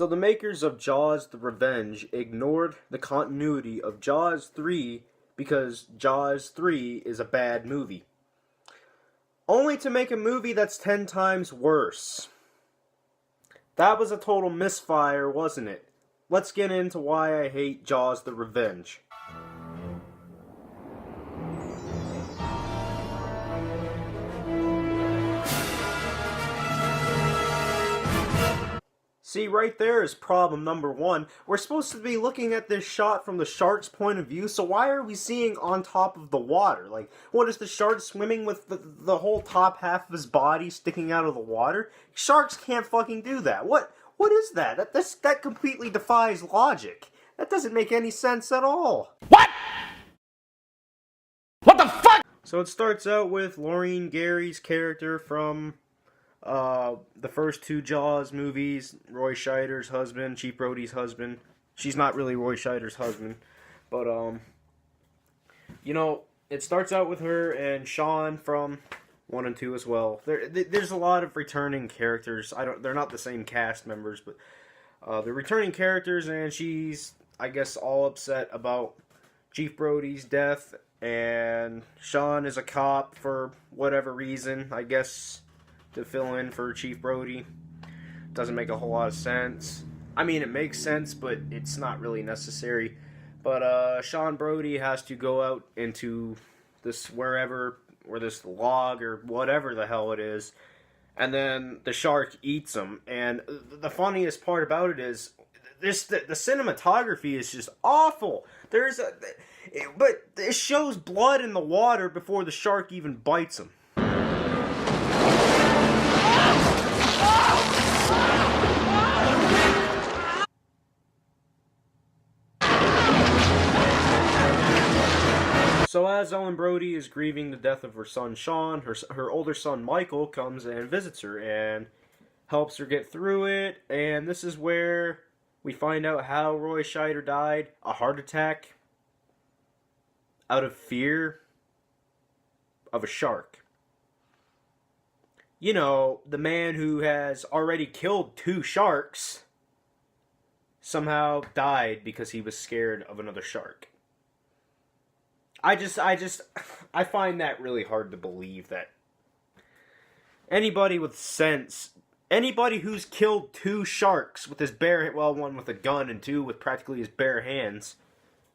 So the makers of Jaws the Revenge ignored the continuity of Jaws 3 because Jaws 3 is a bad movie. Only to make a movie that's 10 times worse. That was a total misfire, wasn't it? Let's get into why I hate Jaws the Revenge. See, right there is problem number one. We're supposed to be looking at this shot from the shark's point of view, so why are we seeing on top of the water? Like, what is the shark swimming with the whole top half of his body sticking out of the water? Sharks can't fucking do that. What is that? That completely defies logic. That doesn't make any sense at all. What? What the fuck? So it starts out with Lorraine Gary's character from the first two Jaws movies, Roy Scheider's husband, Chief Brody's husband. She's not really Roy Scheider's husband, but it starts out with her and Sean from 1 and 2 as well. There's a lot of returning characters. They're not the same cast members, but they're returning characters, and she's, I guess, all upset about Chief Brody's death, and Sean is a cop for whatever reason, I guess, to fill in for Chief Brody. Doesn't make a whole lot of sense. I mean, it makes sense, but it's not really necessary. But Sean Brody has to go out into this wherever, or this log, or whatever the hell it is, and then the shark eats him. And the funniest part about it is, the cinematography is just awful. But it shows blood in the water before the shark even bites him. So as Ellen Brody is grieving the death of her son Sean, her older son Michael comes and visits her and helps her get through it. And this is where we find out how Roy Scheider died. A heart attack out of fear of a shark. You know, the man who has already killed 2 sharks somehow died because he was scared of another shark. I find that really hard to believe, that anybody with sense, anybody who's killed 2 sharks with his bare, well, 1 with a gun and 2 with practically his bare hands,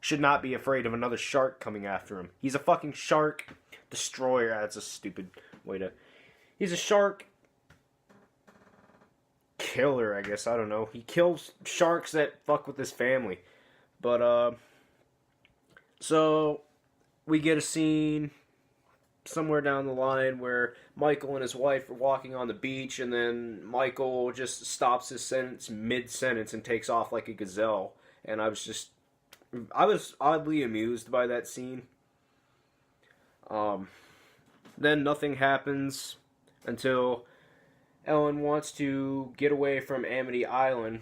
should not be afraid of another shark coming after him. He's a fucking shark destroyer. That's a stupid way to... He's a shark killer, I guess. I don't know. He kills sharks that fuck with his family. But, so we get a scene somewhere down the line where Michael and his wife are walking on the beach, and then Michael just stops his sentence mid-sentence and takes off like a gazelle. And I was oddly amused by that scene. Then nothing happens until Ellen wants to get away from Amity Island.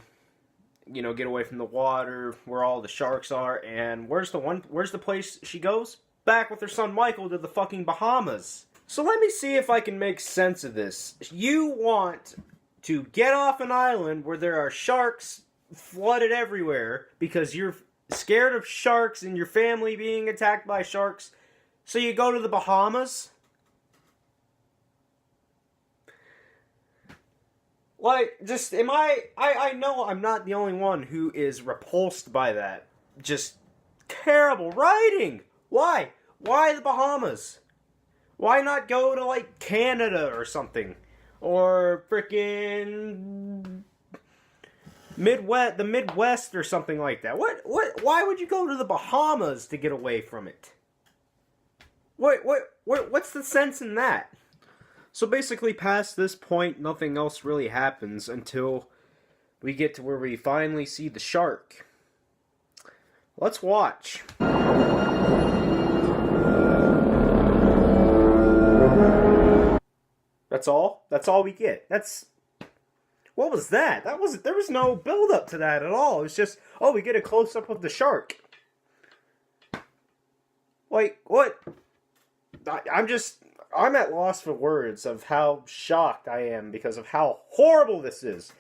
You know, get away from the water where all the sharks are. And where's the place she goes? Back with her son Michael to the fucking Bahamas. So let me see if I can make sense of this. You want to get off an island where there are sharks flooded everywhere because you're scared of sharks and your family being attacked by sharks, so you go to the Bahamas? Like, just, I know I'm not the only one who is repulsed by that. Just terrible writing! Why? Why the Bahamas? Why not go to, like, Canada or something? Or frickin' the Midwest or something like that. Why would you go to the Bahamas to get away from it? What's the sense in that? So basically, past this point, nothing else really happens until we get to where we finally see the shark. Let's watch. That's all? That's all we get. What was that? There was no build up to that at all. It was just, oh, we get a close up of the shark. Like, what? I'm at loss for words of how shocked I am because of how horrible this is.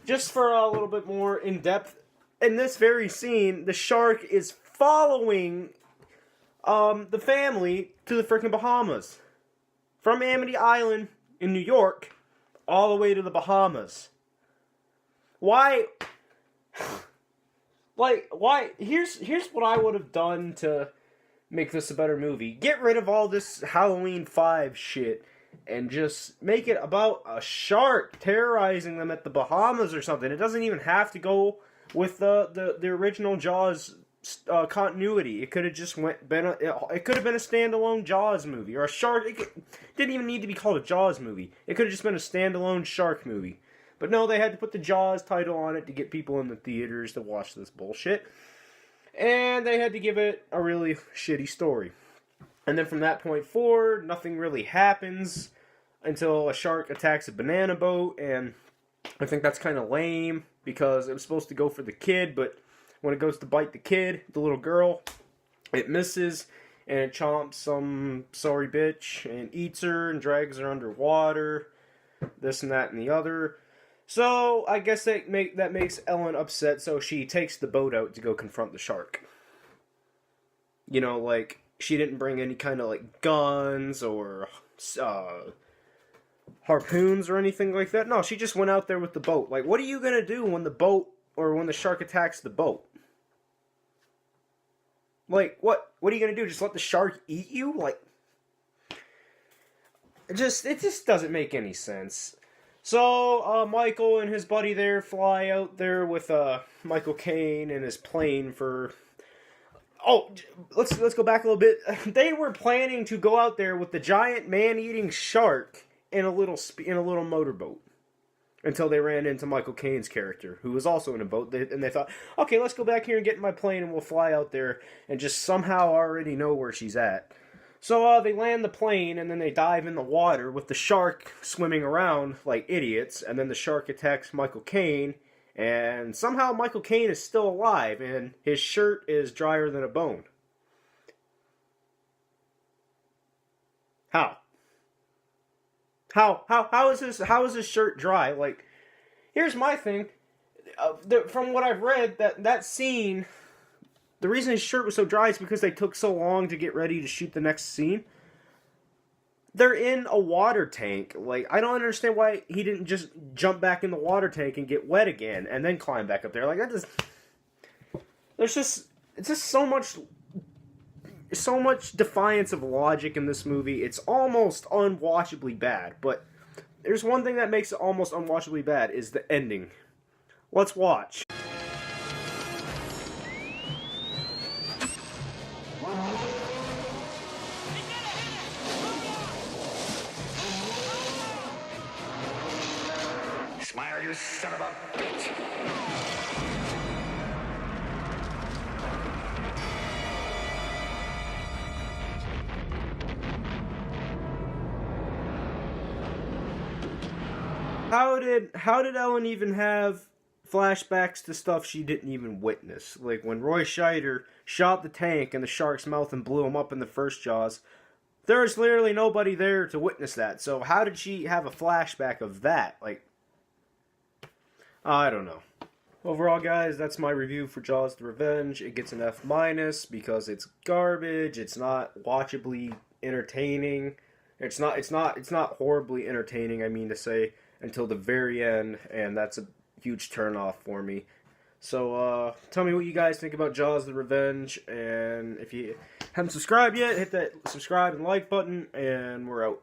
Just for a little bit more in depth, in this very scene, the shark is following the family to the freaking Bahamas. From Amity Island in New York, all the way to the Bahamas. Why? Why? Here's what I would have done to make this a better movie. Get rid of all this Halloween 5 shit and just make it about a shark terrorizing them at the Bahamas or something. It doesn't even have to go with the original Jaws continuity. It could have just it could have been a standalone Jaws movie or a shark. Didn't even need to be called a Jaws movie. It could have just been a standalone shark movie. But no, they had to put the Jaws title on it to get people in the theaters to watch this bullshit. And they had to give it a really shitty story. And then from that point forward, nothing really happens until a shark attacks a banana boat. And I think that's kind of lame because it was supposed to go for the kid, but when it goes to bite the kid, the little girl, it misses and it chomps some sorry bitch and eats her and drags her underwater. This and that and the other. So, I guess that makes Ellen upset, so she takes the boat out to go confront the shark. You know, like, she didn't bring any kind of, like, guns or harpoons or anything like that. No, she just went out there with the boat. Like, what are you gonna do when the boat, or when the shark attacks the boat? Like, what are you gonna do? Just let the shark eat you? Like, it just doesn't make any sense. So, Michael and his buddy there fly out there with, Michael Caine and his plane for... Oh, let's go back a little bit. They were planning to go out there with the giant man-eating shark in a little motorboat. Until they ran into Michael Caine's character, who was also in a boat, and they thought, okay, let's go back here and get in my plane and we'll fly out there and just somehow already know where she's at. So they land the plane, and then they dive in the water with the shark swimming around like idiots, and then the shark attacks Michael Caine, and somehow Michael Caine is still alive, and his shirt is drier than a bone. How? How is his shirt dry? Like, here's my thing. From what I've read, that scene... The reason his shirt was so dry is because they took so long to get ready to shoot the next scene. They're in a water tank. Like, I don't understand why he didn't just jump back in the water tank and get wet again and then climb back up there. Like, that just... It's just so much defiance of logic in this movie. It's almost unwatchably bad. But there's one thing that makes it almost unwatchably bad is the ending. Let's watch. Smile, you son of a bitch! How did Ellen even have flashbacks to stuff she didn't even witness? Like when Roy Scheider shot the tank in the shark's mouth and blew him up in the first Jaws. There's literally nobody there to witness that. So how did she have a flashback of that? Like, I don't know. Overall, guys, that's my review for Jaws: The Revenge. It gets an F- because it's garbage. It's not watchably entertaining. It's not horribly entertaining, I mean to say, until the very end, and that's a huge turnoff for me. So, tell me what you guys think about Jaws: The Revenge, and if you haven't subscribed yet, hit that subscribe and like button, and we're out.